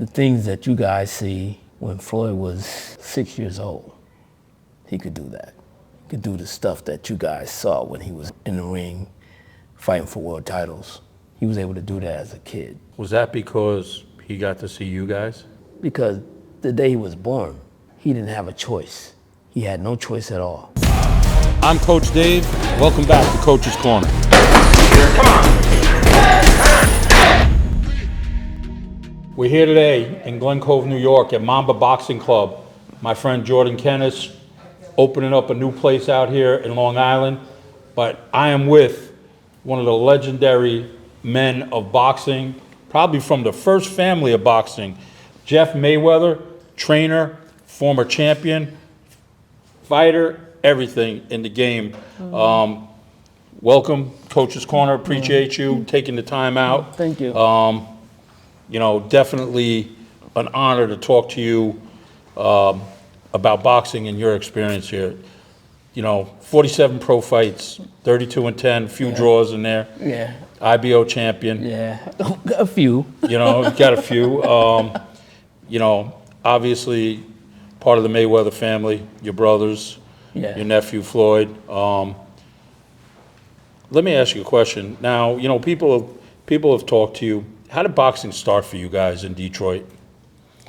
the things that you guys see when Floyd was 6 years old, he could do that. He could do the stuff that you guys saw when he was in the ring fighting for world titles. He was able to do that as a kid. Was that because he got to see you guys? Because the day he was born, he didn't have a choice. He had no choice at all. I'm Coach Dave. Welcome back to Coach's Corner. We're here today in Glen Cove, New York at Mamba Boxing Club. My friend Jordan Kennis opening up a new place out here in Long Island. But I am with one of the legendary men of boxing, probably from the first family of boxing, Jeff Mayweather, trainer, former champion, fighter, everything in the game. Welcome, Coach's Corner. Appreciate you taking the time out. Thank you. You know, definitely an honor to talk to you about boxing and your experience here. You know, 47 pro fights, 32-10, a few draws in there. Yeah. IBO champion. Yeah, a few. You know, got a few. You know, obviously part of the Mayweather family, your brothers, your nephew Floyd. Let me ask you a question. Now, you know, people have talked to you. How did boxing start for you guys in Detroit?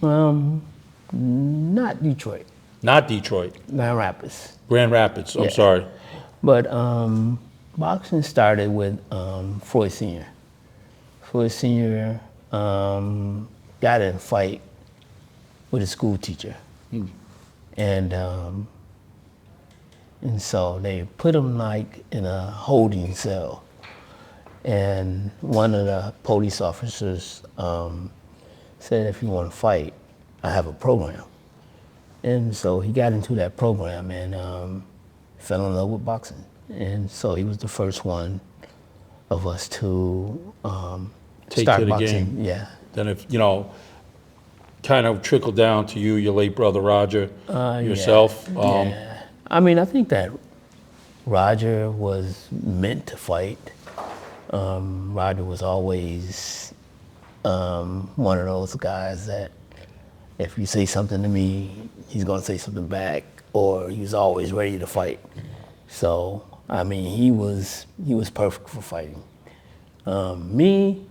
Not Detroit. Not Detroit. Grand Rapids. Grand Rapids, I'm sorry. But boxing started with Floyd Sr. Floyd Sr. Got in a fight with a school teacher. And so they put him like in a holding cell. And one of the police officers said, if you want to fight, I have a program. And so he got into that program and fell in love with boxing. And so he was the first one of us to Take start to the boxing. game. Yeah. Then if, you know, kind of trickled down to you, your late brother Roger, yourself. Yeah. I mean, I think that Roger was meant to fight. Roger was always one of those guys that if you say something to me, he's gonna say something back, or he was always ready to fight. So, I mean, he was perfect for fighting. Me,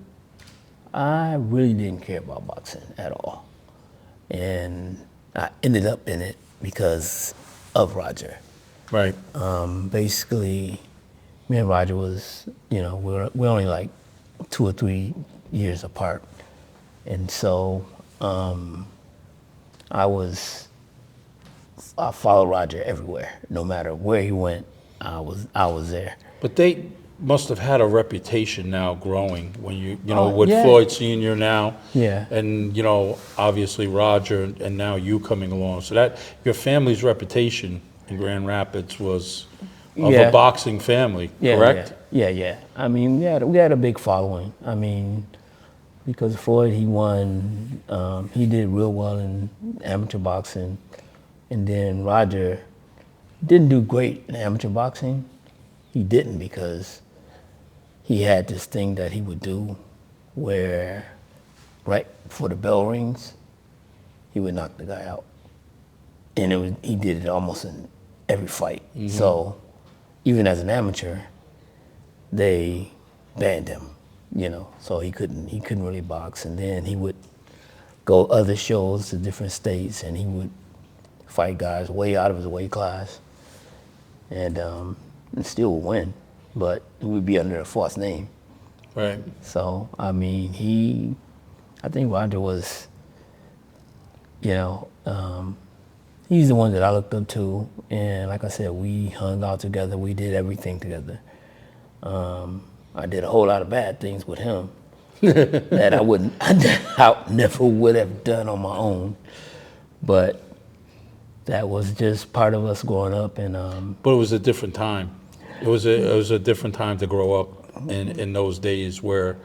I really didn't care about boxing at all. And I ended up in it because of Roger. Right. Basically, me and Roger was, you know, we're only like 2 or 3 years apart. And so I followed Roger everywhere. No matter where he went, I was there. But they must have had a reputation now growing when you know, with Floyd Sr. now. Yeah. And, you know, obviously Roger and now you coming along. So that your family's reputation in Grand Rapids was of a boxing family, correct? Yeah. I mean, we had a big following. I mean, because Floyd, he won, he did real well in amateur boxing. And then Roger didn't do great in amateur boxing. He didn't because he had this thing that he would do where right before the bell rings, he would knock the guy out. And he did it almost in every fight. So even as an amateur, they banned him, you know, so he couldn't really box. And then he would go other shows to different states and he would fight guys way out of his weight class and still would win, but he would be under a false name. Right. So, I mean, I think Roger was, you know, he's the one that I looked up to. And like I said, we hung out together. We did everything together. I did a whole lot of bad things with him that I never would have done on my own. But that was just part of us growing up. And but it was a different time. It was a different time to grow up in those days where,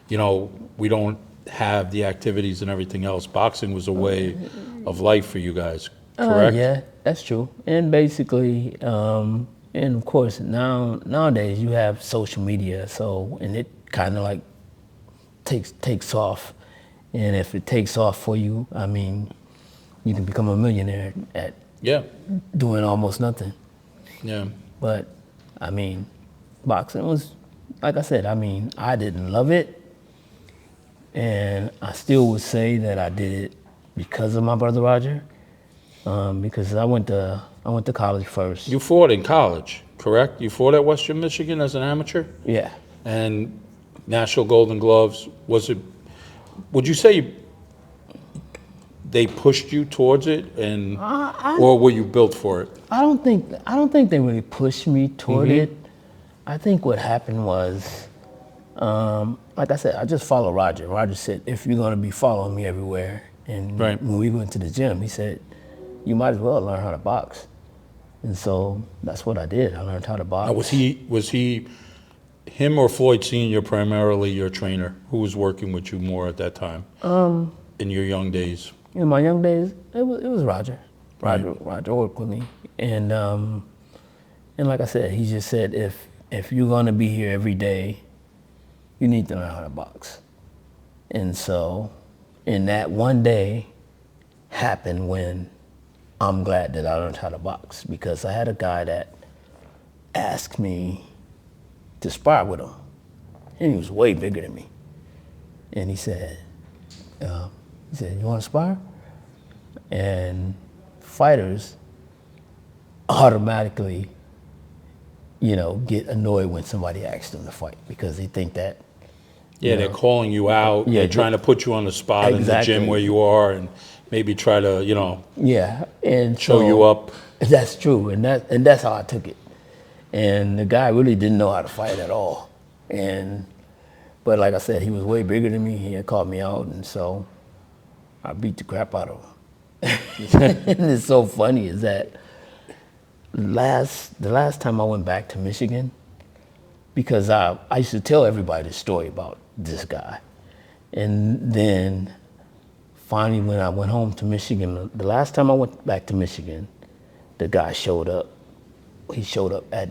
you know, we don't have the activities and everything else. Boxing was a way of life for you guys, correct? Yeah, that's true. And basically, and of course, nowadays you have social media, so, and it kind of like takes off. And if it takes off for you, I mean, you can become a millionaire at Yeah. doing almost nothing. Yeah. But, I mean, boxing was, like I said, I mean, I didn't love it. And I still would say that I did it because of my brother Roger. Because I went to college first. You fought in college, correct? You fought at Western Michigan as an amateur? Yeah. And National Golden Gloves, was it, would you say they pushed you towards it, and or were you built for it? I don't think they really pushed me toward it. I think what happened was, like I said, I just followed Roger. Roger said, if you're gonna be following me everywhere, and Right. when we went to the gym, he said, you might as well learn how to box. And so that's what I did. I learned how to box. Now, was he him or Floyd Sr. primarily your trainer? Who was working with you more at that time? In your young days? In my young days, it was Roger. Right. Roger worked with me, and like I said, he just said, if you're gonna be here every day, you need to learn how to box. And so, and that one day happened when I'm glad that I learned how to box, because I had a guy that asked me to spar with him, and he was way bigger than me. And he said, you want to spar? And fighters automatically, get annoyed when somebody asks them to fight, because they think that. Yeah, they're calling you out. Yeah, they're trying to put you on the spot in the gym Exactly. where you are, and maybe try to, Yeah, and show so- you up. That's true, and that's how I took it. And the guy really didn't know how to fight at all. But like I said, he was way bigger than me. He had caught me out, and so I beat the crap out of him. And it's so funny is that the last time I went back to Michigan, because I used to tell everybody the story about this guy. And then finally when I went home to Michigan, the last time I went back to Michigan, the guy showed up. He showed up at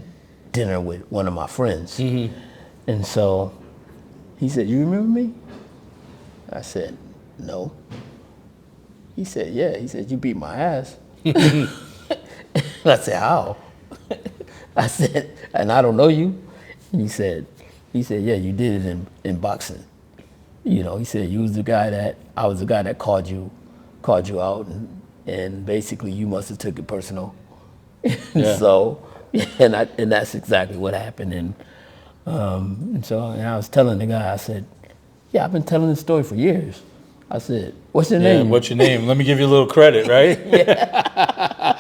dinner with one of my friends. And so he said, you remember me? I said, no. He said, yeah. He said, you beat my ass. I said, how? I said, and I don't know you. And he said, yeah, you did it in boxing. He said, I was the guy that called you out, and basically you must have took it personal. Yeah. So, and that's exactly what happened. And I was telling the guy, I said, yeah, I've been telling this story for years. I said, what's your name? What's your name? Let me give you a little credit, right? Yeah.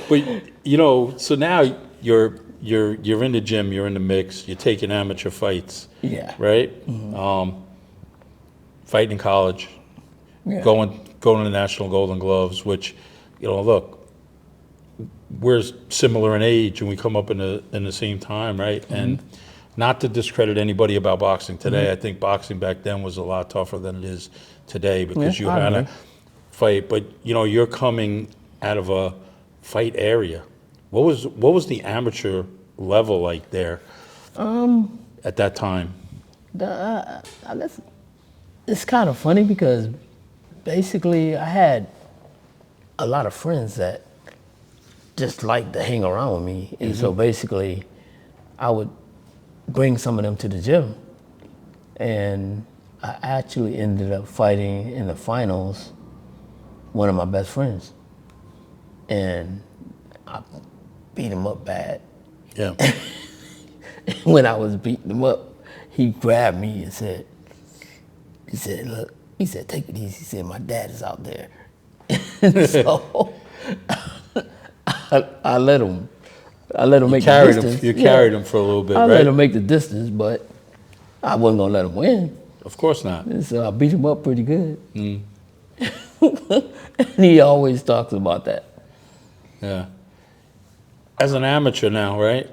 But so now you're in the gym, you're in the mix, you're taking amateur fights. Yeah. Right? Fighting in college, Yeah. going to the National Golden Gloves, which, look, we're similar in age and we come up in the same time, right? And not to discredit anybody about boxing today, I think boxing back then was a lot tougher than it is today, because you had to fight. But you're coming out of a fight area. What was the amateur level like there at that time? It's kind of funny because basically I had a lot of friends that just liked to hang around with me. And so basically I would bring some of them to the gym. And I actually ended up fighting in the finals one of my best friends. And I beat him up bad. Yeah. When I was beating him up, he grabbed me and said, look, take it easy. He said, my dad is out there. So I let him make the distance. You carried him for a little bit, I right? let him make the distance, but I wasn't gonna let him win. Of course not. And so I beat him up pretty good. And he always talks about that. Yeah. As an amateur now, right?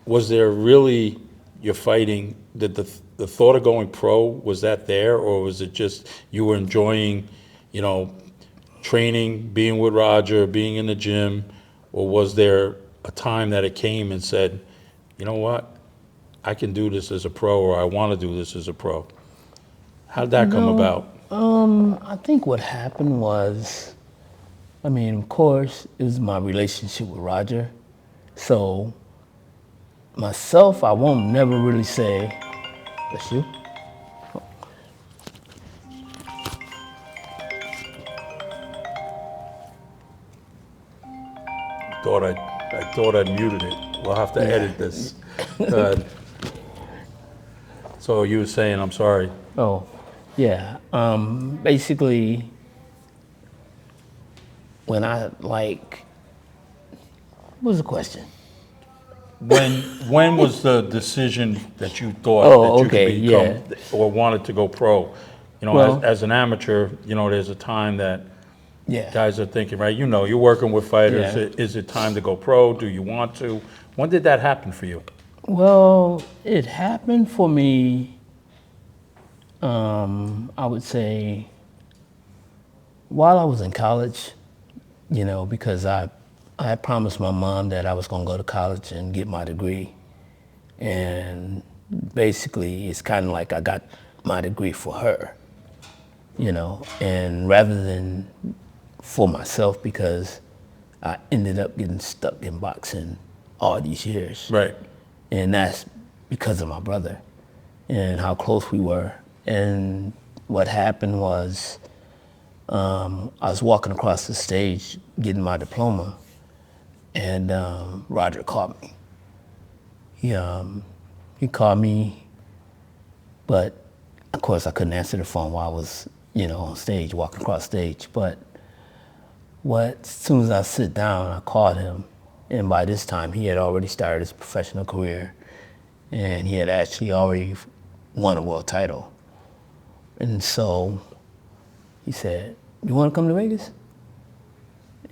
Was there really, you're fighting, did the thought of going pro, was that there, or was it just you were enjoying, training, being with Roger, being in the gym, or was there a time that it came and said, you know what, I can do this as a pro, or I want to do this as a pro? How did that come about? I think what happened was, I mean, of course, it was my relationship with Roger. So myself, I won't never really say, that's you? I thought I muted it. We'll have to Yeah. edit this. So you were saying, I'm sorry. Oh, yeah. Basically, when I like, what was the question? When was the decision that you thought Oh, that you okay, could become yeah. or wanted to go pro? You know, Well, as an amateur, you know, there's a time that yeah, guys are thinking, right? You know, you're working with fighters. yeah. Is it time to go pro? Do you want to? When did that happen for you? Well, it happened for me, I would say, while I was in college, because I had promised my mom that I was going to go to college and get my degree. And basically, it's kind of like I got my degree for her, and rather than for myself, because I ended up getting stuck in boxing all these years. Right. And that's because of my brother and how close we were. And what happened was, I was walking across the stage getting my diploma, and Roger called me. He called me, but of course I couldn't answer the phone while I was, on stage, walking across stage. But as soon as I sit down, I called him, and by this time he had already started his professional career, and he had actually already won a world title. And so he said, "You want to come to Vegas?"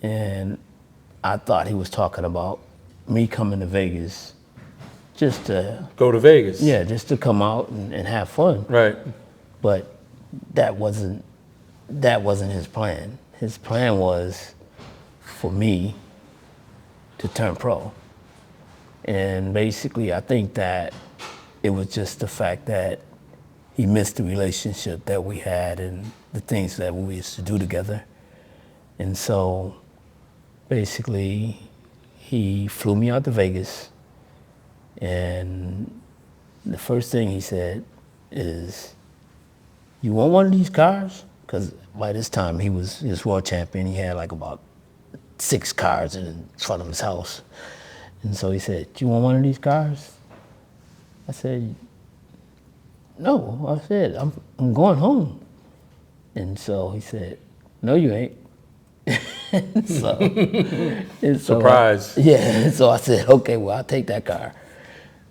And I thought he was talking about me coming to Vegas just to, Go to Vegas. yeah, just to come out and have fun. Right. But that wasn't his plan. His plan was for me to turn pro. And basically, I think that it was just the fact that he missed the relationship that we had and the things that we used to do together. And so basically, he flew me out to Vegas, and the first thing he said is, "You want one of these cars?" Because by this time he was world champion. He had like about 6 cars in front of his house. And so he said, "Do you want one of these cars?" I said, "No." I said, I'm going home." And so he said, "No, you ain't." so, Surprise. yeah. So I said, "Okay, well, I'll take that car."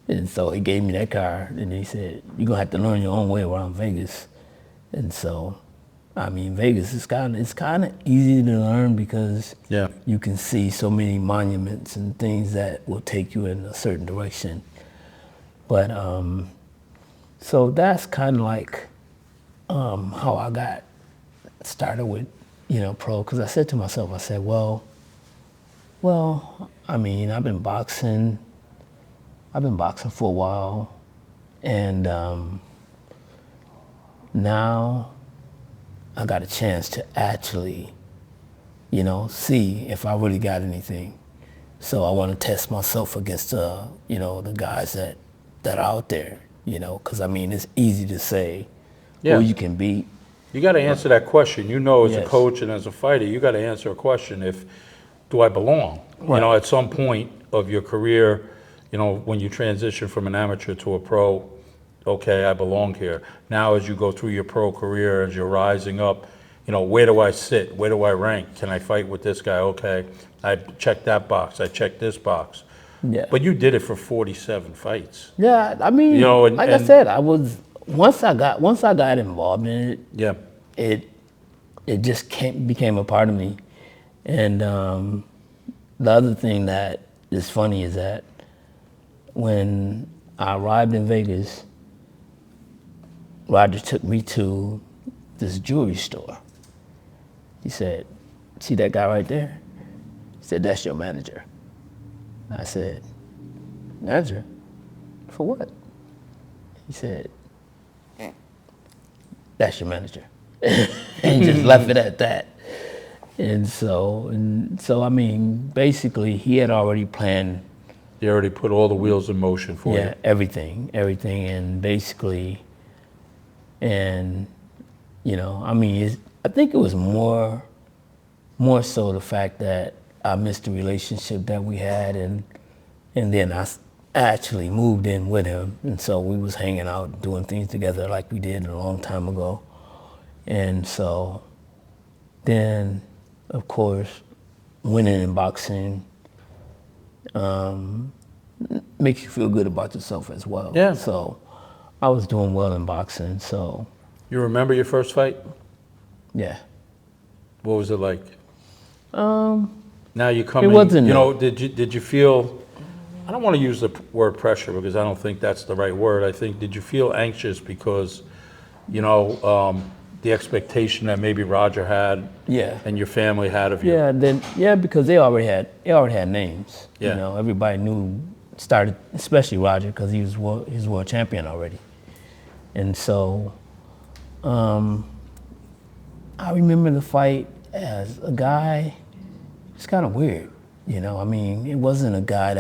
And so he gave me that car, and he said, "You're gonna have to learn your own way around Vegas." And so, I mean, Vegas is it's kind of easy to learn because Yeah. you can see so many monuments and things that will take you in a certain direction. But so that's kind of like how I got started with, pro. Because I said to myself, I said, well, I mean, I've been boxing for a while, and now I got a chance to actually, see if I really got anything. So I want to test myself against, the guys that are out there, because I mean, it's easy to say Yeah. who you can beat. You got to answer that question. You know, as a Yes. coach and as a fighter, you got to answer a question: do I belong? Right. You know, at some point of your career, when you transition from an amateur to a pro, okay, I belong here. Now, as you go through your pro career, as you're rising up, where do I sit? Where do I rank? Can I fight with this guy? Okay, I checked that box. I checked this box. Yeah. But you did it for 47 fights. Yeah, I mean, like I said, once I got involved in it, Yeah. it just became a part of me. And the other thing that is funny is that when I arrived in Vegas, Roger took me to this jewelry store. He said, "See that guy right there?" He said, "That's your manager." I said, "Manager? For what?" He said, "That's your manager." and just left it at that. And so, I mean, basically, he had already planned. He already put all the wheels in motion for you. Everything, and basically, and I mean, I think it was more so the fact that I missed the relationship that we had, and then I actually moved in with him, and so we was hanging out, doing things together like we did a long time ago, and so then, of course, winning in boxing makes you feel good about yourself as well. Yeah. So I was doing well in boxing, so. You remember your first fight? Yeah. What was it like? Now you come it in, wasn't, did you feel, I don't want to use the word pressure because I don't think that's the right word. I think, did you feel anxious because, the expectation that maybe Roger had and your family had of you? Because they already had names. Yeah. Everybody knew, especially Roger, because he was world champion already. And so I remember the fight as a guy. It's kind of weird, I mean, it wasn't a guy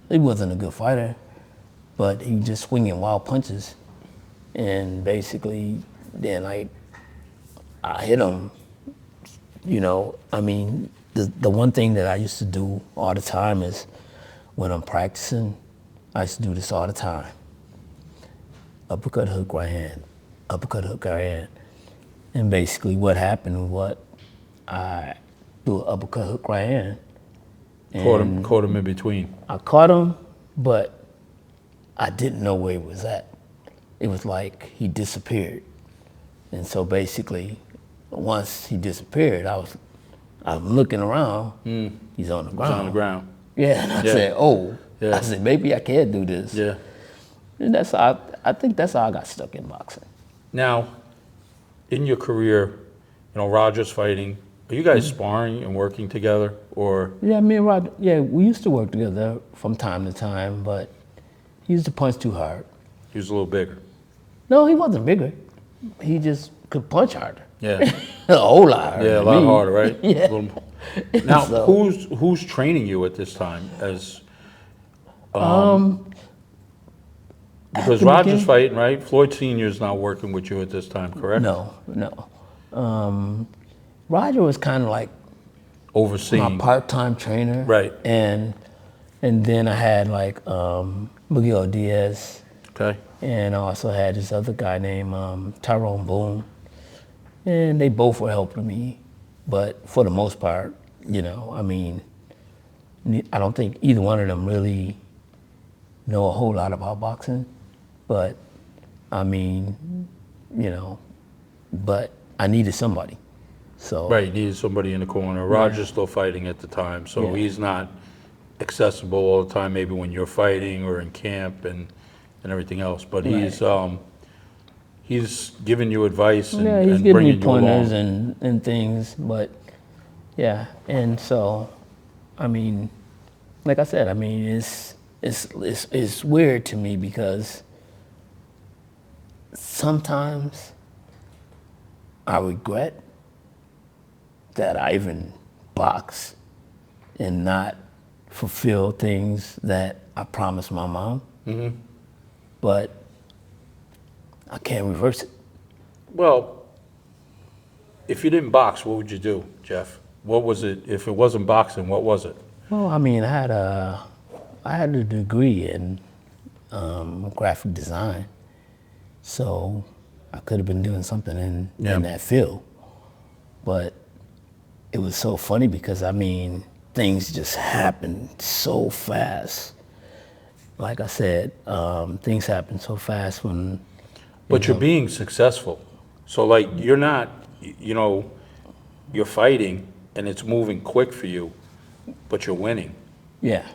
he wasn't a good fighter, but he was just swinging wild punches. And basically, then I hit him, I mean, the one thing that I used to do all the time is when I'm practicing, I used to do this all the time. Uppercut, hook, right hand. Uppercut, hook, right hand. And basically what happened was I threw an uppercut, hook, right hand. Caught him in between. I caught him, but I didn't know where he was at. It was like he disappeared. And so basically, once he disappeared, I'm looking around, he's on the ground. He's on the ground. Yeah, and I said, I said, maybe I can do this. Yeah. And I think that's how I got stuck in boxing. Now, in your career, Roger's fighting. Are you guys sparring and working together, or? Yeah, me and Roger, we used to work together from time to time, but he used to punch too hard. He was a little bigger. No, he wasn't bigger. He just could punch harder. Yeah. A whole lot harder. Yeah, a lot harder, right? Yeah. Now, So- who's training you at this time? Because Roger's fighting, right? Floyd Sr. is not working with you at this time, correct? No. Roger was kind of like Overseeing. my part-time trainer. Right. And then I had like Miguel Diaz, Okay. and I also had this other guy named Tyrone Boone. And they both were helping me. But for the most part, I mean, I don't think either one of them really know a whole lot about boxing. But, I mean, but I needed somebody. So. Right, you needed somebody in the corner. Roger's still fighting at the time, so Yeah. he's not accessible all the time, maybe when you're fighting or in camp and everything else. But he's giving you advice and, Yeah, he's and giving bringing me you pointers along. and things, but yeah, and so, I mean, like I said, I mean, it's weird to me because sometimes I regret that I even box and not fulfill things that I promised my mom. Mm-hmm. But I can't reverse it. Well, if you didn't box, what would you do, Jeff? What was it? If it wasn't boxing, what was it? Well, I mean, I had a degree in graphic design, so I could have been doing something in that field. But it was so funny because, I mean, things just happened so fast. Like I said, things happen so fast when. But you're being successful. So, like, you're not, you're fighting and it's moving quick for you, but you're winning. Yeah.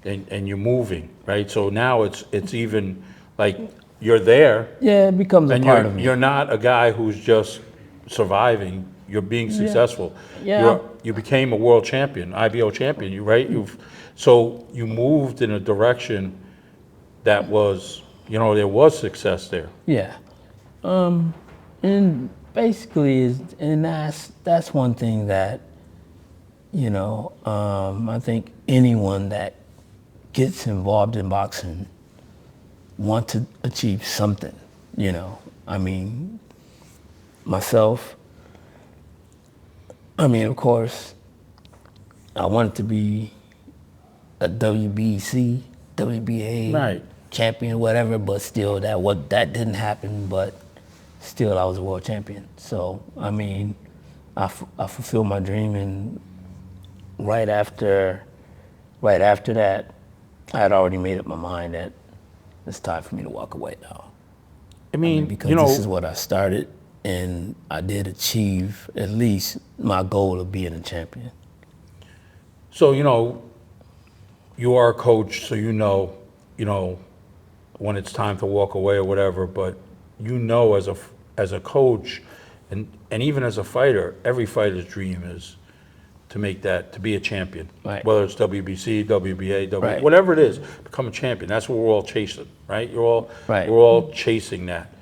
And you're moving, right? So now it's even like you're there. Yeah, it becomes a part of me. You're not a guy who's just surviving. You're being successful. Yeah. You became a world champion, IBO champion, right? So you moved in a direction that was, there was success there. Yeah. And basically is, and that's one thing that, I think anyone that gets involved in boxing want to achieve something, I mean, myself, of course, I wanted to be a WBC, WBA Right. champion, whatever, but still that didn't happen, but still I was a world champion. So, I fulfilled my dream, and right after that, I had already made up my mind that it's time for me to walk away now. I mean, Because this is what I started, and I did achieve at least my goal of being a champion. so, you are a coach, so when it's time to walk away or whatever, but as a coach and even as a fighter, every fighter's dream is to be a champion. Right. Whether it's WBC, WBA, Right. whatever it is, become a champion. That's what we're all chasing, right? Right. We're all chasing that.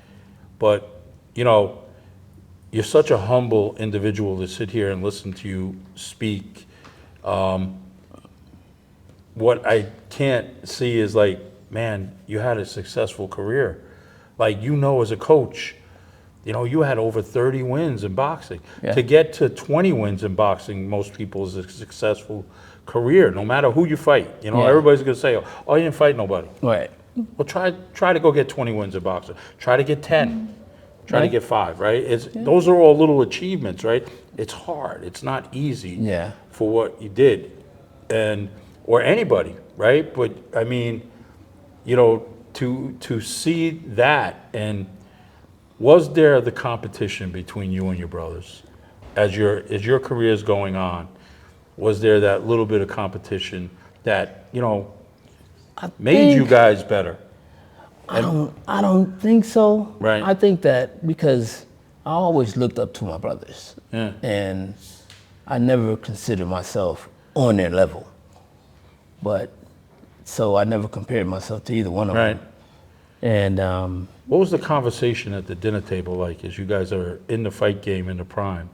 But, you're such a humble individual to sit here and listen to you speak. What I can't see is like, man, you had a successful career. Like, as a coach, you had over 30 wins in boxing. Yeah. To get to 20 wins in boxing, most people is a successful career, no matter who you fight. Yeah. Everybody's gonna say, oh, you didn't fight nobody. Right. Well, try to go get 20 wins in boxing. Try to get 10. Try to Right. get 5, right? Those are all little achievements, right? It's hard. It's not easy Yeah. for what you did, or anybody, right? But to see that, and was there the competition between you and your brothers as your career is going on? Was there that little bit of competition that made you guys better? I don't think so. Right. I think that because I always looked up to my brothers. Yeah. And I never considered myself on their level. But so I never compared myself to either one of Right. them. And What was the conversation at the dinner table like as you guys are in the fight game in the prime?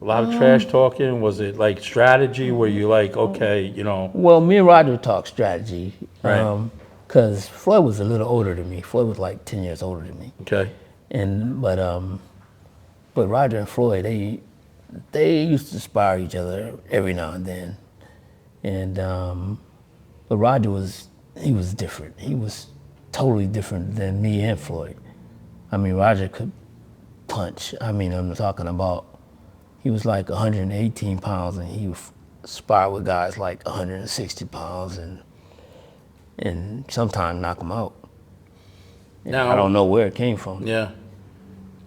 A lot of trash talking? Was it like strategy where you like, okay, well, me and Roger talked strategy. Right. Because Floyd was a little older than me. Floyd was like 10 years older than me. okay. But Roger and Floyd, they used to spar each other every now and then. And but Roger was different. He was totally different than me and Floyd. Roger could punch. I'm talking about, he was like 118 pounds, and he would spar with guys like 160 pounds, and sometimes knock them out. Now, I don't know where it came from. Yeah.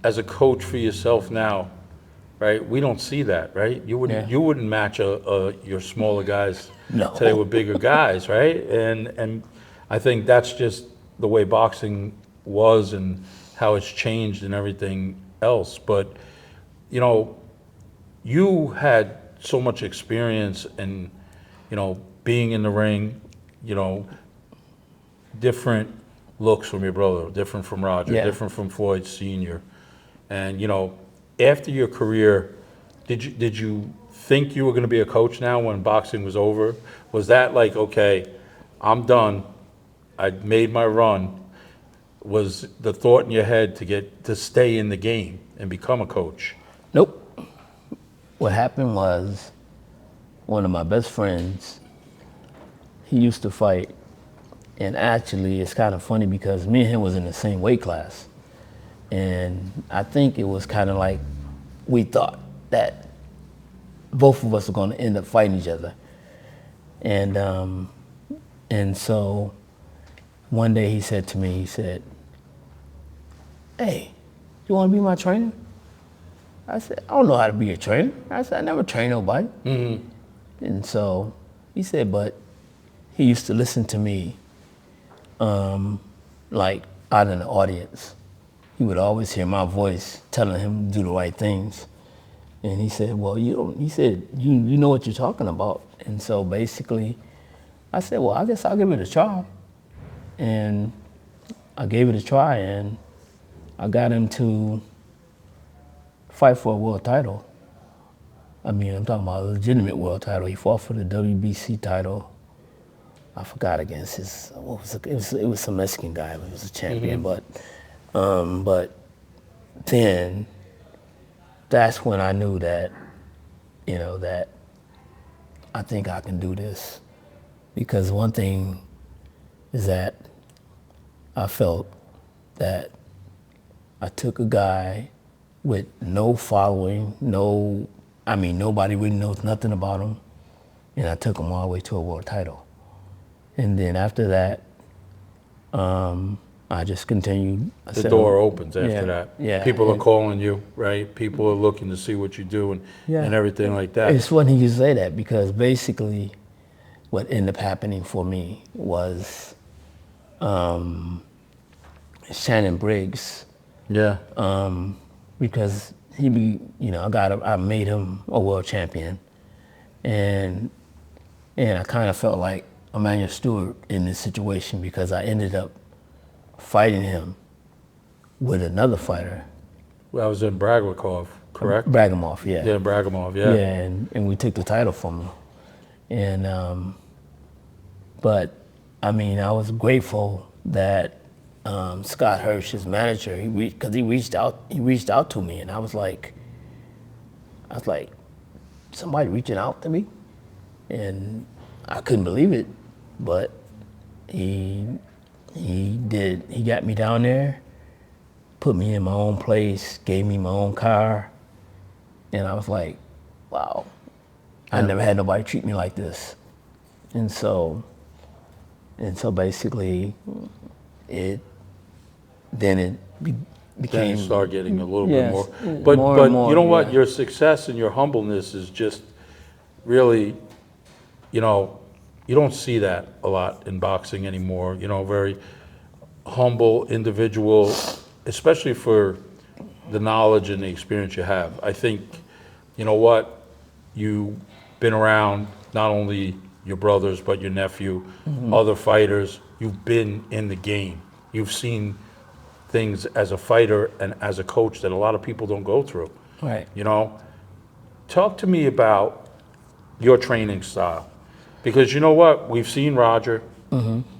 As a coach for yourself now, right? We don't see that, right? You wouldn't match your smaller guys No. today with bigger guys, right? And I think that's just the way boxing was and how it's changed and everything else. But you had so much experience and being in the ring, different looks from your brother, different from Roger, Yeah. different from Floyd Sr. And after your career, did you think you were going to be a coach now when boxing was over? Was that like, okay, I'm done, I made my run? Was the thought in your head to stay in the game and become a coach? Nope. What happened was, one of my best friends, he used to fight, and actually it's kind of funny because me and him was in the same weight class. And I think it was kind of like we thought that both of us were going to end up fighting each other. And so one day he said to me, hey, you want to be my trainer? I said, I don't know how to be a trainer. I said, I never trained nobody. Mm-hmm. And so he said, but he used to listen to me like out in the audience. He would always hear my voice telling him to do the right things. And he said, well, you know what you're talking about. And so basically, I said, well, I guess I'll give it a try. And I gave it a try, and I got him to fight for a world title. I mean, I'm talking about a legitimate world title. He fought for the WBC title. I forgot against his, it was some Mexican guy, but he was a champion. But then that's when I knew that, that I think I can do this. Because one thing is that I felt that I took a guy with no following, nobody really knows nothing about him, and I took him all the way to a world title. And then after that, I just continued. The door opens after that. Yeah. People are calling you, right? People are looking to see what you do and everything like that. It's funny you say that because basically what ended up happening for me was Shannon Briggs. Yeah. Because I made him a world champion, and I kind of felt like Emmanuel Stewart in this situation because I ended up fighting him with another fighter. Well, I was in Braglikov, correct? Bragimov, yeah. Yeah, Bragimov, yeah. Yeah, and we took the title from him. And, but, I mean, I was grateful that Scott Hirsch, his manager, because he reached out to me, and I was like, somebody reaching out to me? And I couldn't believe it, but he did. He got me down there, put me in my own place, gave me my own car, and I was like, wow, I never had nobody treat me like this. And so basically, it became. Then you start getting a little bit more. Yes, But more and more, you know what? yeah. Your success and your humbleness is just really, you don't see that a lot in boxing anymore. Very humble individual, especially for the knowledge and the experience you have. I think, you know what? You've been around not only your brothers, but your nephew, other fighters. You've been in the game. You've seen things as a fighter and as a coach that a lot of people don't go through. Right. Talk to me about your training style. Because you know what? We've seen Roger,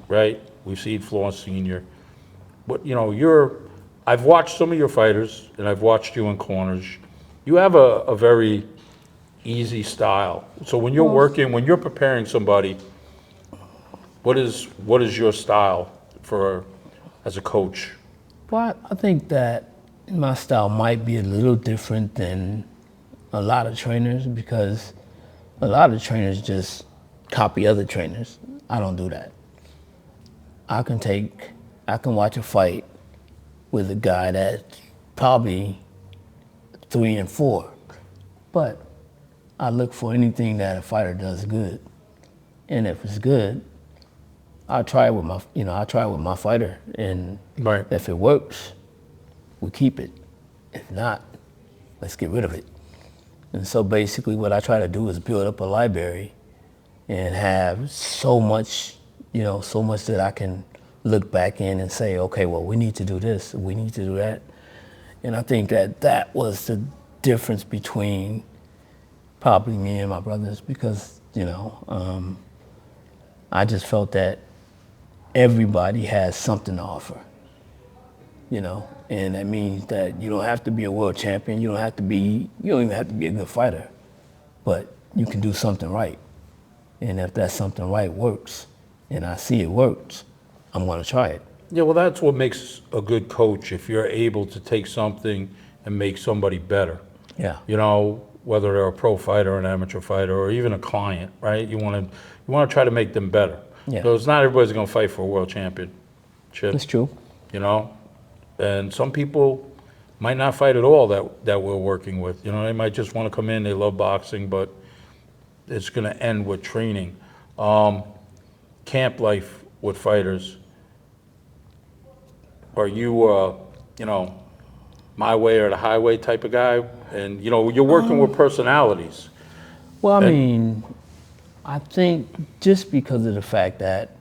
right? We've seen Floyd Sr. But, I've watched some of your fighters, and I've watched you in corners. You have a very easy style. So when you're working, when you're preparing somebody, what is your style as a coach? Well, I think that my style might be a little different than a lot of trainers because a lot of trainers just copy other trainers. I don't do that. I can watch a fight with a guy that's probably 3 and 4, but I look for anything that a fighter does good, and if it's good, I try it with my fighter, and Right. if it works, we keep it. If not, let's get rid of it. And so basically, what I try to do is build up a library and have so much that I can look back in and say, okay, well, we need to do this, we need to do that. And I think that was the difference between probably me and my brothers because, I just felt that everybody has something to offer, and that means that you don't have to be a world champion, you don't even have to be a good fighter, but you can do something right. And if that something right works, and I see it works, I'm gonna try it. Yeah, well, that's what makes a good coach, if you're able to take something and make somebody better. Yeah. Whether they're a pro fighter, an amateur fighter, or even a client, right? You want to try to make them better. Yeah. Because not everybody's going to fight for a world championship. That's true. And some people might not fight at all that we're working with. They might just want to come in, they love boxing, but it's going to end with training. Camp life with fighters. Are you, my way or the highway type of guy? And, you're working with personalities. Well, I think just because of the fact that,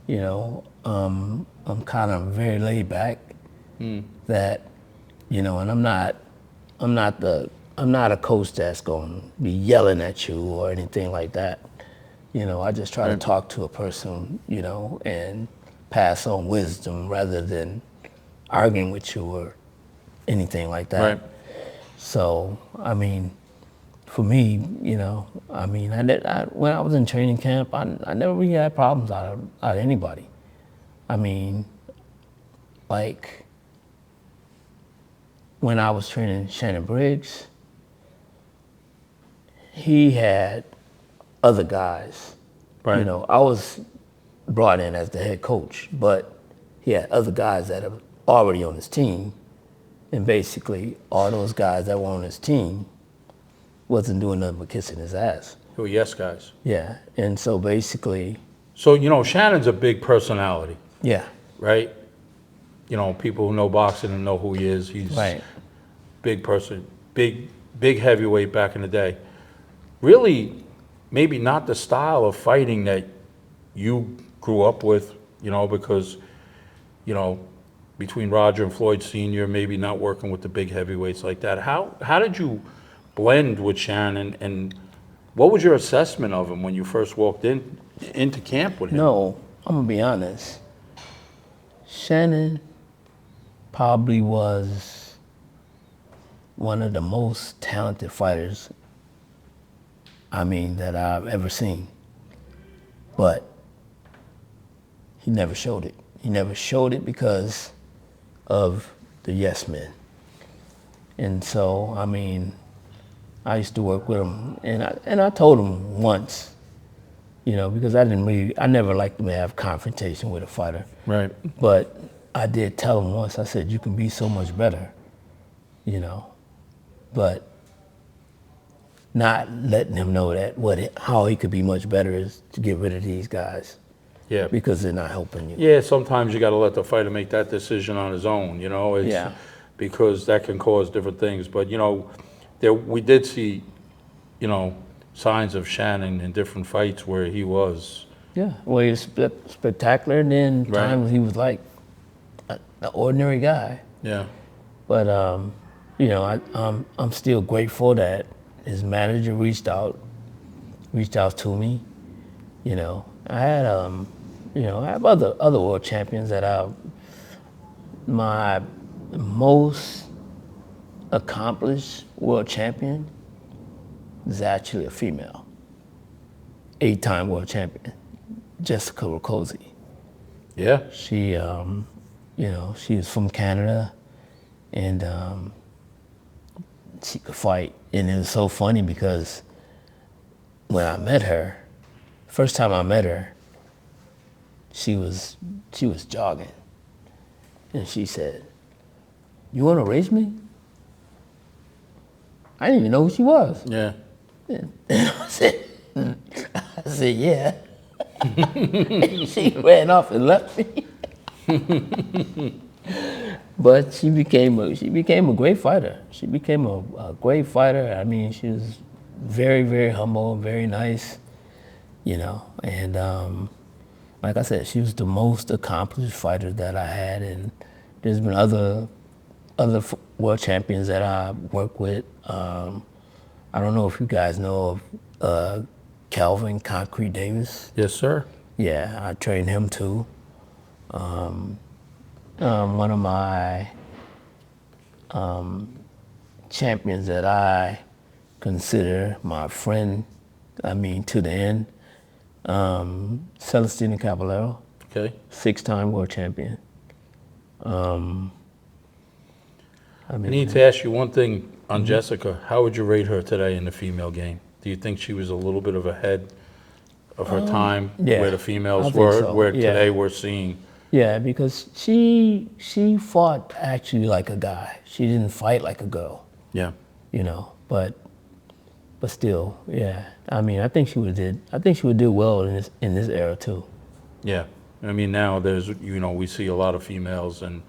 I'm kind of very laid back, that, and I'm not I'm not a coach that's going to be yelling at you or anything like that. I just try to talk to a person, and pass on wisdom rather than arguing with you or anything like that. Right. So, for me, when I was in training camp, I never really had problems out of anybody. Like when I was training Shannon Briggs, he had other guys. Right. I was brought in as the head coach, but he had other guys that are already on his team. And basically, all those guys that were on his team wasn't doing nothing but kissing his ass. Oh, yes, guys. Yeah. And so basically. So, Shannon's a big personality, Yeah. right? People who know boxing and know who he is. He's Right. big person, big heavyweight back in the day. Really, maybe not the style of fighting that you grew up with, because, between Roger and Floyd Sr., maybe not working with the big heavyweights like that. How did you blend with Shannon, and what was your assessment of him when you first walked into camp with him? No, I'm going to be honest. Shannon probably was one of the most talented fighters, that I've ever seen. But he never showed it. He never showed it because of the yes men. And so, I used to work with him, and I told him once, because I never liked to have confrontation with a fighter. Right. But I did tell him once, I said, you can be so much better, but not letting him know that how he could be much better is to get rid of these guys. Yeah. Because they're not helping you. Yeah, sometimes you got to let the fighter make that decision on his own, Yeah. Because that can cause different things. But, we did see, signs of Shannon in different fights where he was. Yeah, well, he was spectacular, and then Right. times he was like an ordinary guy. Yeah. But I'm still grateful that his manager reached out to me. I had I have other world champions that my most accomplished world champion is actually a female, 8-time world champion, Jessica Rakoczy. Yeah. She, she is from Canada, and she could fight. And it was so funny because when I met her, first time I met her, she was jogging, and she said, "You want to race me?" I didn't even know who she was. Yeah. And I said, yeah. She ran off and left me. But she became a great fighter. She became a great fighter. She was very, very humble, very nice, and like I said, she was the most accomplished fighter that I had, and there's been other world champions that I work with. I don't know if you guys know of Calvin Concrete Davis. Yes, sir. Yeah, I trained him too. One of my champions that I consider my friend, to the end, Celestino Caballero, Okay. 6-time world champion. I need to ask you one thing on Jessica. How would you rate her today in the female game? Do you think she was a little bit of ahead of her time yeah, where the I females think were, so, where yeah. today we're seeing? Yeah, because she fought actually like a guy. She didn't fight like a girl, Yeah. But still, yeah. I think she would do well in this era too. Yeah. Now there's, we see a lot of females, and,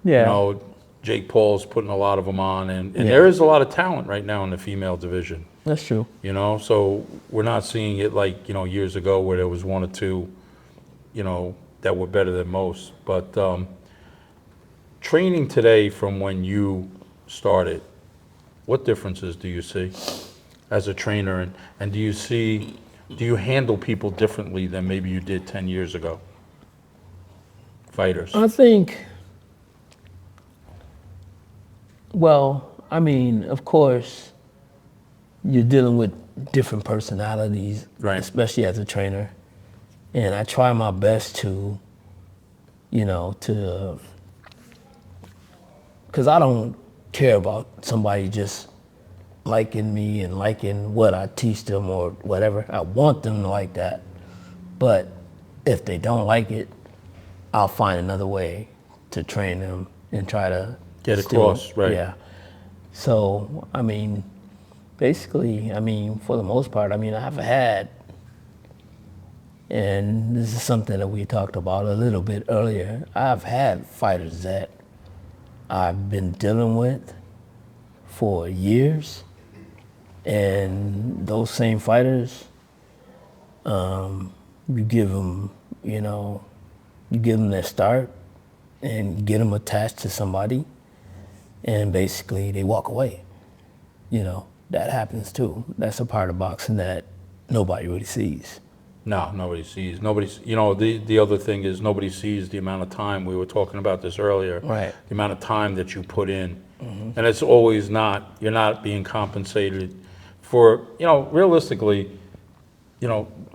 Yeah. Jake Paul's putting a lot of them on, and Yeah. there is a lot of talent right now in the female division. That's true. So we're not seeing it like, years ago where there was one or two, that were better than most. But training today from when you started, What differences do you see as a trainer, and do you handle people differently than maybe you did 10 years ago? Fighters. I think, well, I mean, of course, you're dealing with different personalities, Right. especially as a trainer. And I try my best to, because I don't care about somebody just liking me and liking what I teach them or whatever. I want them to like that. But if they don't like it, I'll find another way to train them and try to Get across, right. Yeah. So, I mean, basically, I mean, for the most part, I mean, I've had, and this is something that we talked about a little bit earlier, I've had fighters that I've been dealing with for years, and those same fighters, you give them, you give them their start and get them attached to somebody, and basically they walk away. That happens too. That's a part of boxing that nobody really sees. No, nobody sees. The other thing is nobody sees the amount of time, we were talking about this earlier. Right. The amount of time that you put in. And it's always you're not being compensated for, realistically,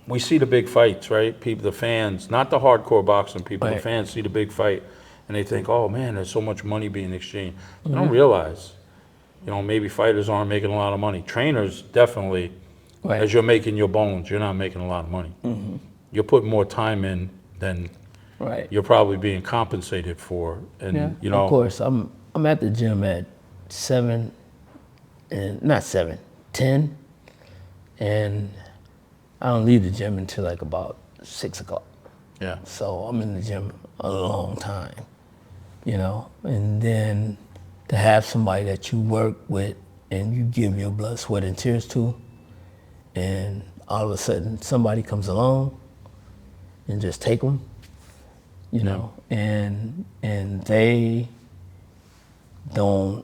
we see the big fights, right? People, the fans, not the hardcore boxing people, the Right. fans see the big fight and they think, oh man, there's so much money being exchanged. They don't realize, maybe fighters aren't making a lot of money. Trainers definitely, Right. as you're making your bones, you're not making a lot of money. You're putting more time in than Right. you're probably being compensated for. And, Yeah. Of course, I'm at the gym at 7, and not 7, 10, and I don't leave the gym until like about 6 o'clock. yeah. So I'm in the gym a long time, and then to have somebody that you work with and you give your blood, sweat, and tears to, and all of a sudden somebody comes along and just take them, and they don't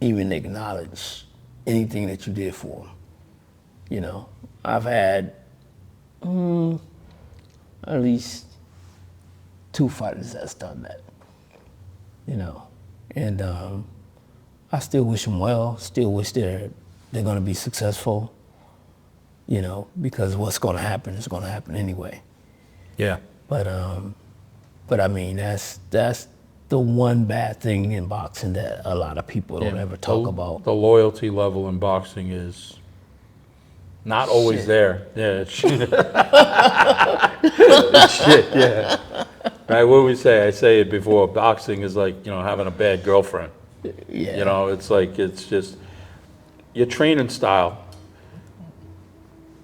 even acknowledge anything that you did for them. I've had at least 2 fighters that's done that, and I still wish them well, still wish they're going to be successful, because what's going to happen is going to happen anyway. Yeah. But I mean, that's the one bad thing in boxing that a lot of people don't ever talk about. The loyalty level in boxing is not always there. Yeah, it's shit. It's shit, yeah. Right, what do we say? I say it before, boxing is like, having a bad girlfriend. Yeah. It's like, it's just, your training style,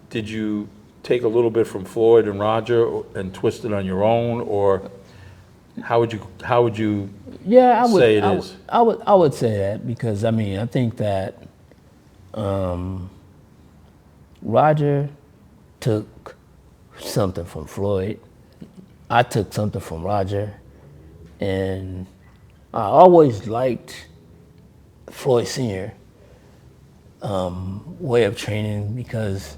did you take a little bit from Floyd and Roger and twist it on your own, or how would you Yeah, I would say it I is? would, I would say that, because I mean, I think that Roger took something from Floyd. I took something from Roger, and I always liked Floyd Sr. Way of training, because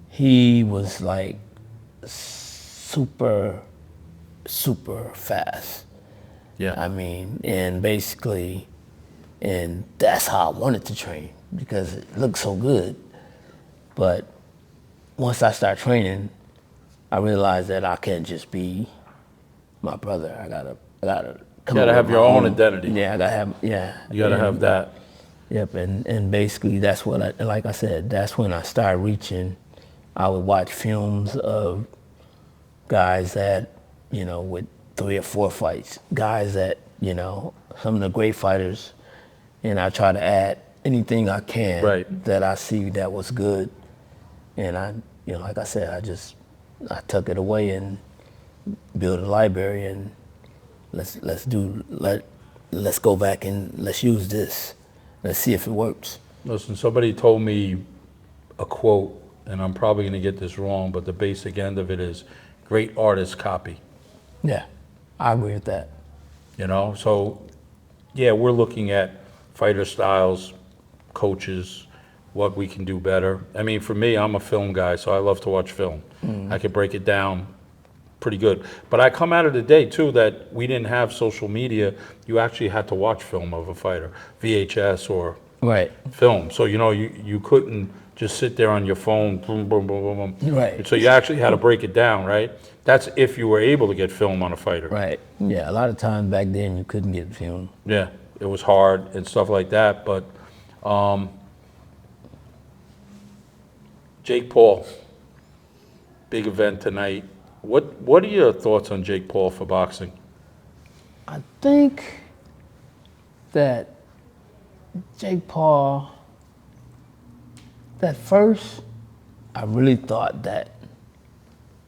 he was like super fast. Yeah. I mean, and basically, and that's how I wanted to train, because it looked so good. But once I start training, I realized that I can't just be my brother. I gotta come You gotta up have with your my own identity. Yeah, I gotta have, yeah. You gotta And- have that. Yep, and basically that's what like I said, that's when I started reaching. I would watch films of guys that, with 3 or 4 fights, guys that, some of the great fighters, and I try to add anything I can Right. that I see that was good. And I, like I said, I took it away and built a library, and let's go back and let's use this. Let's see if it works. Listen, somebody told me a quote, and I'm probably gonna get this wrong, but the basic end of it is, great artists copy. Yeah, I agree with that. So yeah, we're looking at fighter styles coaches, what we can do better. I mean, for me, I'm a film guy, so I love to watch film. I can break it down pretty good. But I come out of the day, too, that we didn't have social media. You actually had to watch film of a fighter, VHS or Right. film. So, you couldn't just sit there on your phone, boom, boom, boom, boom, boom. Right. So you actually had to break it down, right? That's if you were able to get film on a fighter. Right. Yeah. A lot of times back then you couldn't get film. Yeah, it was hard and stuff like that. But Jake Paul, big event tonight. What are your thoughts on Jake Paul for boxing? I think that Jake Paul, at first, I really thought that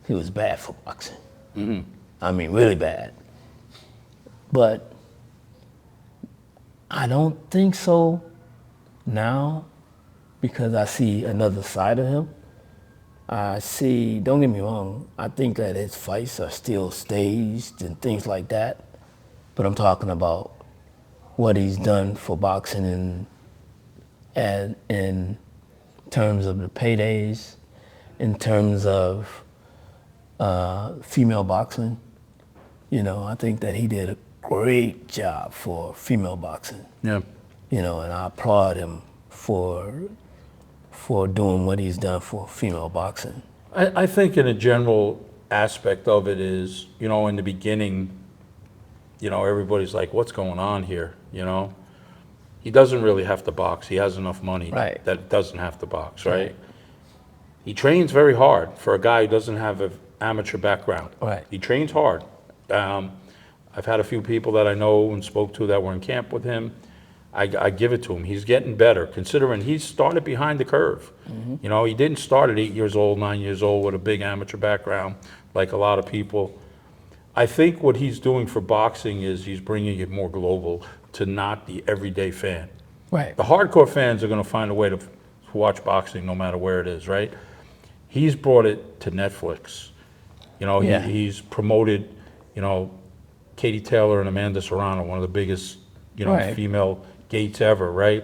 he was bad for boxing. I mean, really bad. But I don't think so now because I see another side of him. I see, don't get me wrong, I think that his fights are still staged and things like that. But I'm talking about what he's done for boxing and in terms of the paydays, in terms of female boxing. I think that he did a great job for female boxing. Yeah. And I applaud him for doing what he's done for female boxing. I think in a general aspect of it is, in the beginning, everybody's like, what's going on here, He doesn't really have to box. He has enough money Right. that doesn't have to box, right? He trains very hard for a guy who doesn't have an amateur background. Right. He trains hard. I've had a few people that I know and spoke to that were in camp with him. I give it to him. He's getting better, considering he started behind the curve. He didn't start at 8 years old, 9 years old with a big amateur background like a lot of people. I think what he's doing for boxing is he's bringing it more global to not the everyday fan. Right. The hardcore fans are going to find a way to watch boxing no matter where it is, right? He's brought it to Netflix. Yeah. He's promoted, Katie Taylor and Amanda Serrano, one of the biggest, Right. female gates ever, right?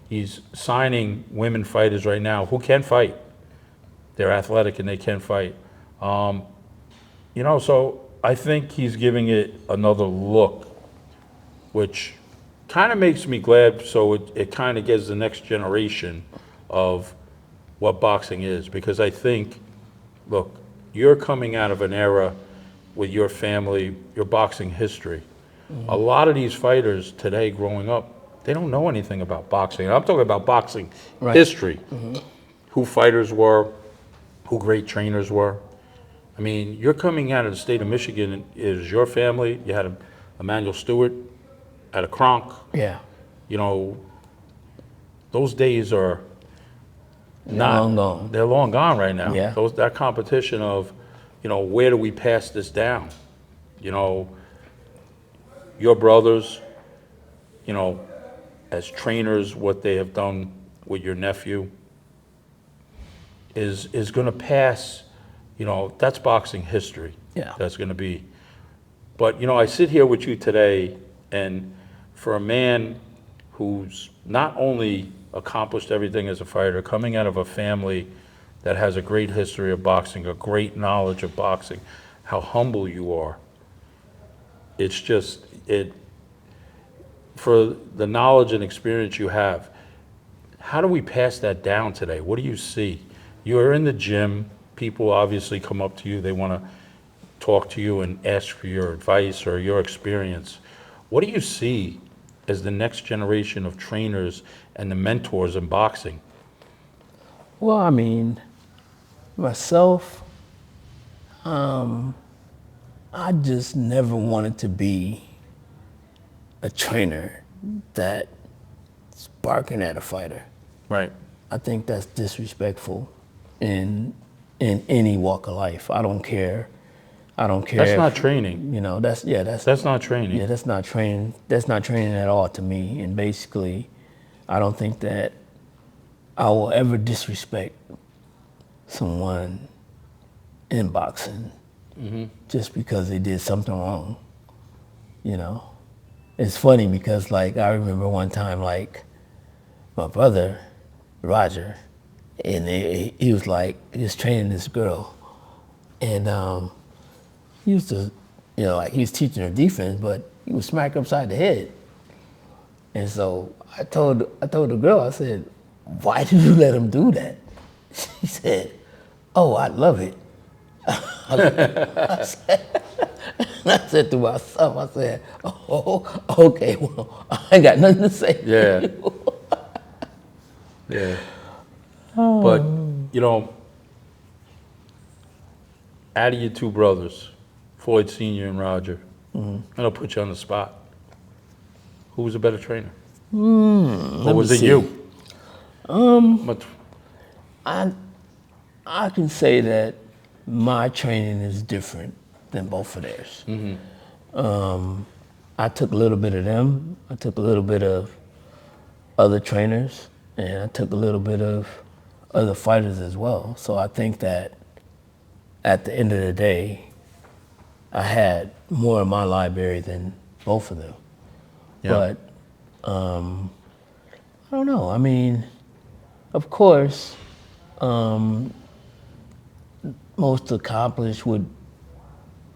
He's signing women fighters right now who can fight. They're athletic and they can fight. So I think he's giving it another look, which kind of makes me glad. So it kind of gives the next generation of what boxing is, because I think, look, you're coming out of an era with your family, your boxing history. A lot of these fighters today growing up, they don't know anything about boxing. I'm talking about boxing history, who fighters were, who great trainers were. I mean, you're coming out of the state of Michigan, is your family, you had Emmanuel Stewart, had a Kronk. Yeah. Those days are Long gone. They're long gone right now. Yeah. That competition of, where do we pass this down? Your brothers, as trainers, what they have done with your nephew is going to pass, that's boxing history. Yeah. That's going to be. But, I sit here with you today, and for a man who's not only accomplished everything as a fighter, coming out of a family that has a great history of boxing, a great knowledge of boxing, how humble you are. It's just, for the knowledge and experience you have, how do we pass that down today? What do you see? You're in the gym, people obviously come up to you, they want to talk to you and ask for your advice or your experience. What do you see as the next generation of trainers and the mentors in boxing? Well, I mean, myself, I just never wanted to be a trainer that's barking at a fighter. Right. I think that's disrespectful in any walk of life. I don't care. That's not training. That's not training. Yeah, that's not training. That's not training at all to me. And basically, I don't think that I will ever disrespect someone in boxing just because they did something wrong. It's funny because, I remember one time, my brother, Roger, and he was like, he was training this girl. And he used to, like he was teaching her defense, but he would smack her upside the head. And so I told the girl, I said, why did you let him do that? She said, oh, I love it. I said to myself, I said, oh, okay, well, I ain't got nothing to say. Yeah. Yeah. But, out of your two brothers, Floyd Sr. and Roger, and I'll put you on the spot. Who was a better trainer? Or was it you? I can say that my training is different than both of theirs. I took a little bit of them. I took a little bit of other trainers, and I took a little bit of other fighters as well. So I think that at the end of the day, I had more in my library than both of them. Yeah. But I don't know. I mean, of course, most accomplished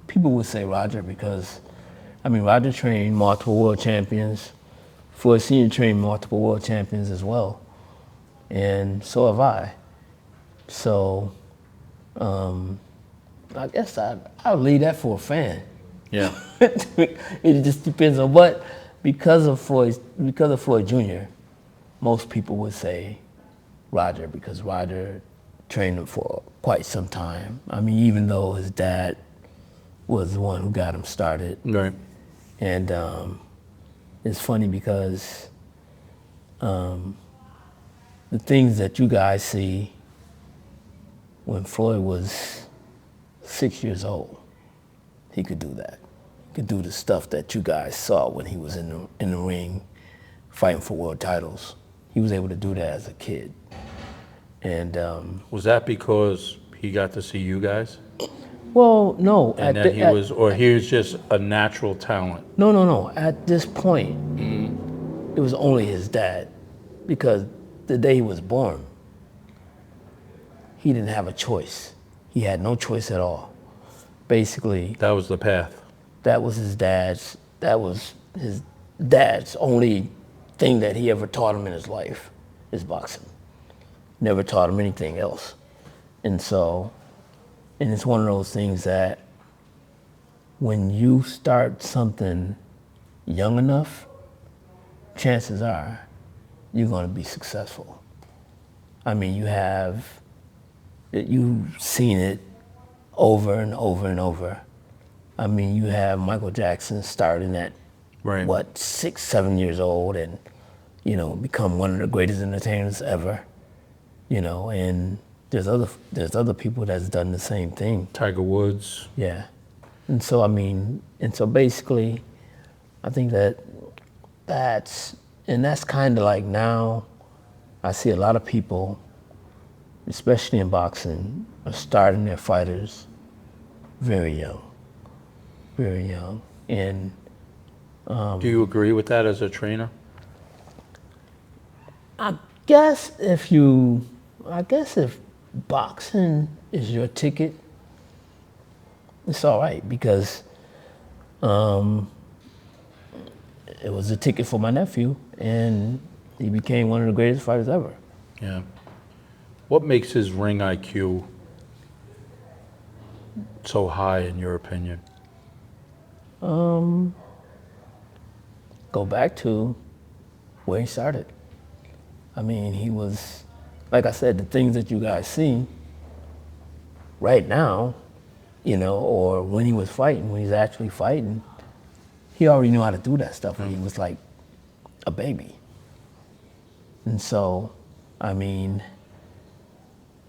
people would say Roger, because Roger trained multiple world champions. Floyd Sr. trained multiple world champions as well, and so have I. So I guess I'll leave that for a fan. Yeah. It just depends on what. Because of Floyd Jr., most people would say Roger, because Roger trained him for quite some time. Even though his dad was the one who got him started. Right. And it's funny because the things that you guys see when Floyd was 6 years old, he could do that. He could do the stuff that you guys saw when he was in the ring fighting for world titles. He was able to do that as a kid. And was that because he got to see you guys? Well, no. And that he was just a natural talent? No. At this point, it was only his dad, because the day he was born, he didn't have a choice. He had no choice at all. Basically, that was the path. That was his dad's only thing that he ever taught him in his life, is boxing. Never taught him anything else. And it's one of those things that when you start something young enough, chances are you're going to be successful. You've seen it over and over and over. You have Michael Jackson starting at, right, 6, 7 years old, and, become one of the greatest entertainers ever, and there's other people that's done the same thing. Tiger Woods. Yeah. And so basically, I think that's kind of like, now I see a lot of people, especially in boxing, are starting their fighters very young. Very young. And do you agree with that as a trainer? I guess if boxing is your ticket, it's all right, because it was a ticket for my nephew, and he became one of the greatest fighters ever. Yeah. What makes his ring IQ so high, in your opinion? Go back to where he started. He was, like I said, the things that you guys see right now, or when he was fighting, when he's actually fighting, he already knew how to do that stuff when he was like a baby. And so,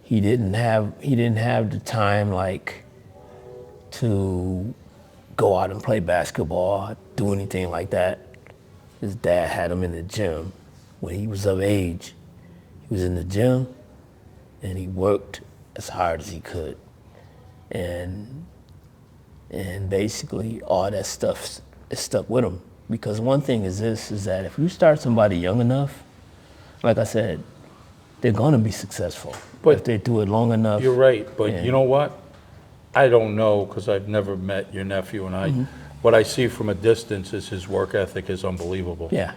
he didn't have the time to go out and play basketball, do anything like that. His dad had him in the gym. When he was of age, he was in the gym, and he worked as hard as he could. And basically all that stuff is stuck with him. Because one thing is this, is that if you start somebody young enough, like I said, they're gonna be successful But if they do it long enough. You're right, but Yeah. you know what? I don't know, because I've never met your nephew, and what I see from a distance is his work ethic is unbelievable. Yeah.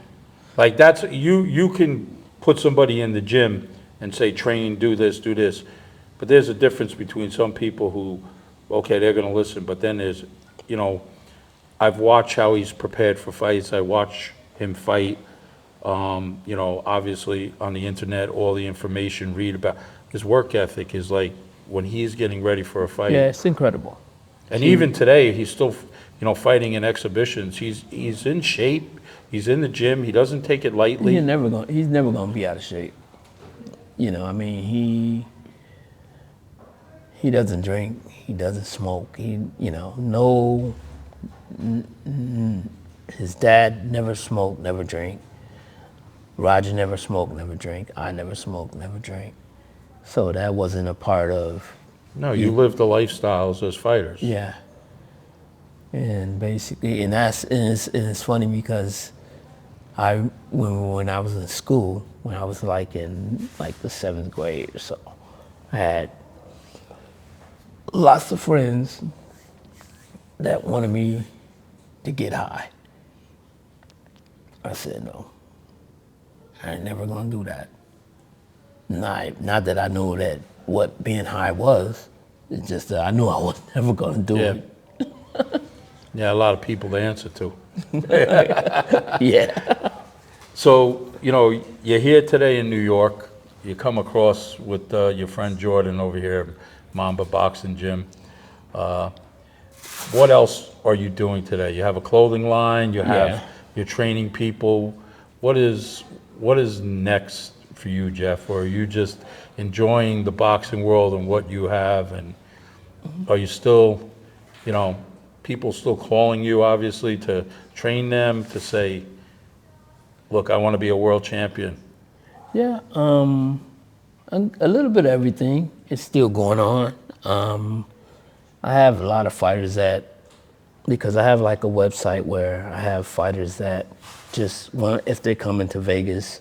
Like, you can put somebody in the gym and say, train, do this, but there's a difference between some people who, okay, they're gonna listen, but then there's, you know, I've watched how he's prepared for fights, I watch him fight, you know, obviously on the internet, all the information, read about, his work ethic is like, when he's getting ready for a fight. Yeah, it's incredible. And even today, he's still, you know, fighting in exhibitions. He's in shape. He's in the gym. He doesn't take it lightly. He's never gonna be out of shape. You know, I mean, he doesn't drink, he doesn't smoke. His dad never smoked, never drank. Roger never smoked, never drank. I never smoked, never drank. So that wasn't a part of. No, you live the lifestyles as fighters. Yeah. And basically, and it's funny because when I was in school, when I was like in like the 7th grade or so, I had lots of friends that wanted me to get high. I said no. I ain't never gonna do that. Not that I knew that what being high was. It's just that I knew I was never gonna do it. Yeah, a lot of people to answer to. Yeah. So, you know, you're here today in New York. You come across with your friend Jordan over here, Mamba Boxing Gym. What else are you doing today? You have a clothing line. You're training people. What is next for you, Jeff? Or are you just enjoying the boxing world and what you have? And are you still, you know, people still calling you, obviously, to train them, to say, look, I want to be a world champion? Yeah, a little bit of everything is still going on. I have a lot of fighters because I have like a website where I have fighters that just want, if they come into Vegas,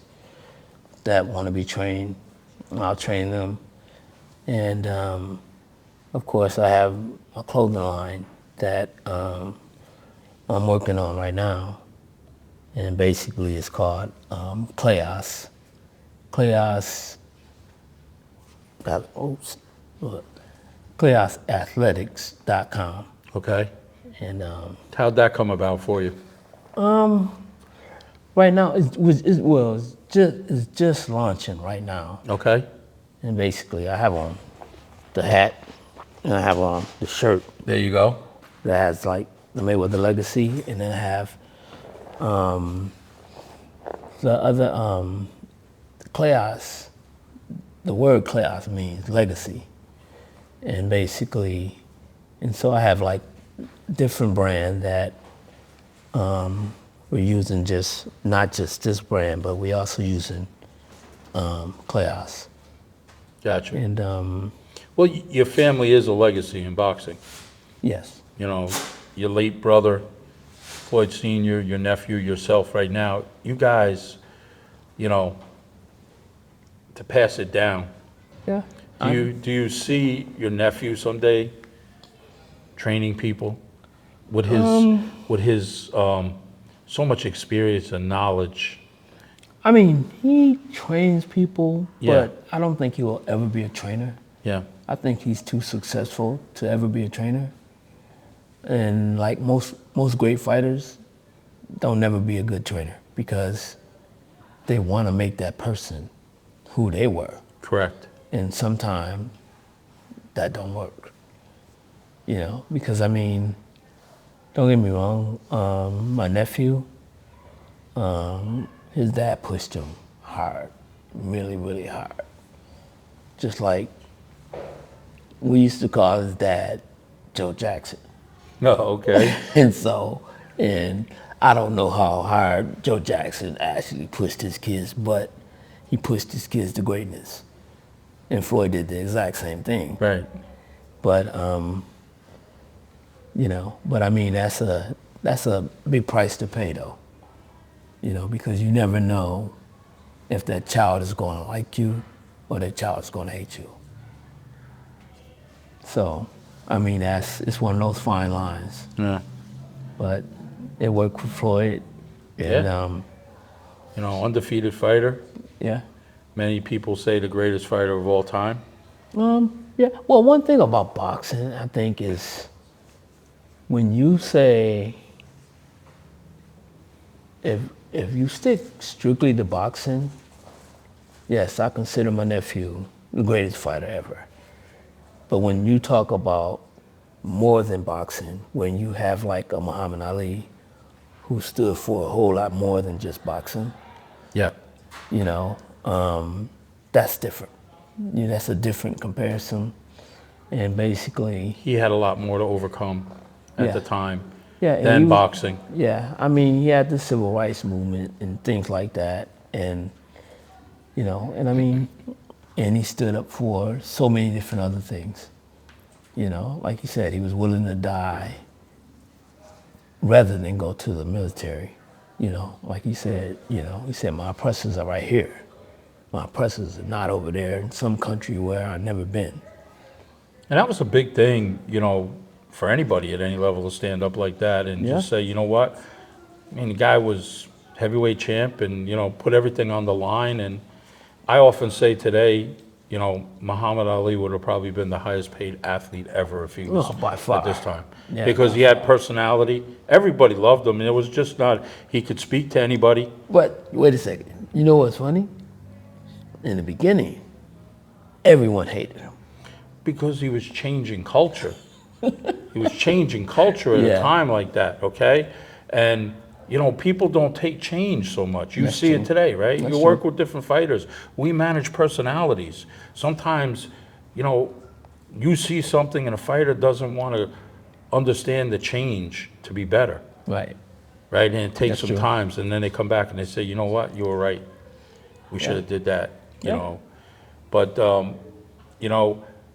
that want to be trained, I'll train them. And of course, I have a clothing line that I'm working on right now. And basically it's called Chaos. Chaos, ChaosAthletics.com. Okay. And How'd that come about for you? right now it's just launching right now. Okay. And basically I have on the hat and I have on the shirt There you go. that has like the Mayweather legacy, and then I have the other Chaos. The word Chaos means legacy, and basically, and so I have like different brand that we're using, just not just this brand, but we also using Chaos. Gotcha. And Well, your family is a legacy in boxing. yes, You know, your late brother, Floyd Sr., your nephew, yourself right now, you guys, you know, to pass it down. yeah. Do you see your nephew someday training people with his so much experience and knowledge? I mean, he trains people, Yeah. but I don't think he will ever be a trainer. Yeah. I think he's too successful to ever be a trainer. And like most great fighters, don't never be a good trainer because they want to make that person who they were. Correct. And sometimes that don't work. You know, because I mean, don't get me wrong, my nephew, his dad pushed him hard, really, really hard. Just like we used to call his dad Joe Jackson. No, okay. And I don't know how hard Joe Jackson actually pushed his kids, but he pushed his kids to greatness. And Floyd did the exact same thing. Right. But you know, but I mean that's a big price to pay though. You know, because you never know if that child is going to like you or that child is going to hate you. So, I mean, it's one of those fine lines. Yeah. But it worked for Floyd. And, undefeated fighter. yeah. Many people say the greatest fighter of all time. Yeah. Well, one thing about boxing, I think, is when you say, if you stick strictly to boxing, yes, I consider my nephew the greatest fighter ever. But when you talk about more than boxing, when you have like a Muhammad Ali who stood for a whole lot more than just boxing, Yeah. that's different. That's a different comparison. And basically, He had a lot more to overcome at Yeah. the time yeah, and than he was- boxing. Yeah, I mean, he had the civil rights movement and things like that, and and he stood up for so many different other things. Like you said, he was willing to die rather than go to the military. Like he said, he said, my oppressors are right here. My oppressors are not over there in some country where I've never been. And that was a big thing, for anybody at any level to stand up like that and Yeah. just say, you know what? I mean, the guy was heavyweight champ and, put everything on the line. And I often say today, Muhammad Ali would have probably been the highest paid athlete ever if he was by far. at this time. Yeah, because he had personality. Everybody loved him. And it was just not, he could speak to anybody. But wait a second. You know what's funny? In the beginning, everyone hated him. Because he was changing culture. He was changing culture at a Yeah. time like that, okay? And, people don't take change so much. You That's see true. it today, right? That's You work with different fighters. We manage personalities. Sometimes, you see something and a fighter doesn't want to understand the change to be better, Right. right? And it takes That's some true. times, and then they come back and they say, you know what, you were right. We should have did that, Yeah. But,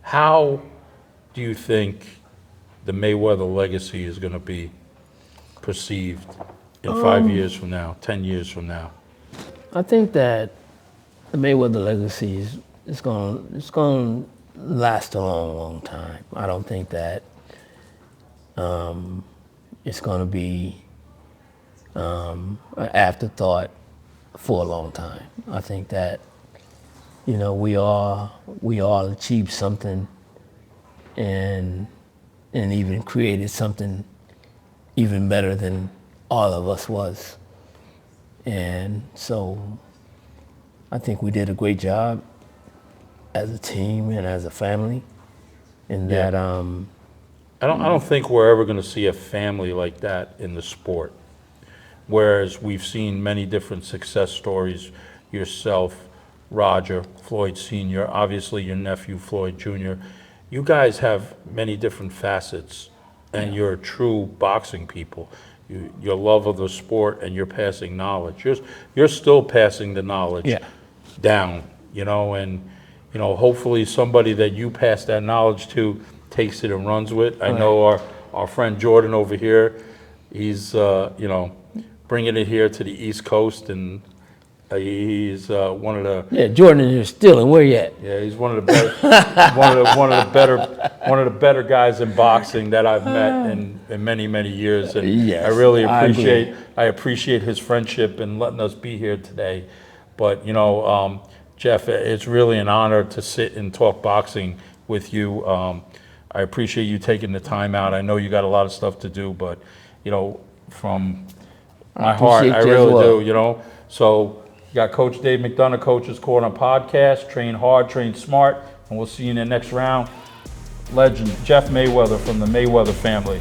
how do you think the Mayweather legacy is going to be perceived in 5 years from now, 10 years from now? I think that the Mayweather legacy is going to last a long, long time. I don't think that it's going to be an afterthought for a long time. I think that we all achieved something and even created something even better than all of us was. And so I think we did a great job as a team and as a family. And Yeah. that I don't think we're ever going to see a family like that in the sport. Whereas we've seen many different success stories, yourself, Roger, Floyd Sr., obviously your nephew, Floyd Jr. You guys have many different facets, and you're true boxing people. Your love of the sport, and you're passing knowledge. You're still passing the knowledge Yeah. down, and hopefully somebody that you pass that knowledge to takes it and runs with. I know our friend Jordan over here, he's bringing it here to the East Coast, and he's one of the Jordan is still in where you at? he's one of the better one of the better guys in boxing that I've met in many years, and Yes, I really I agree. appreciate his friendship and letting us be here today. But Jeff, it's really an honor to sit and talk boxing with you. I appreciate you taking the time out. I know you got a lot of stuff to do, but from my heart, I appreciate you as really well. do. So you got Coach Dave McDonough, Coach's Corner podcast. Train hard, train smart, and we'll see you in the next round. Legend Jeff Mayweather from the Mayweather family.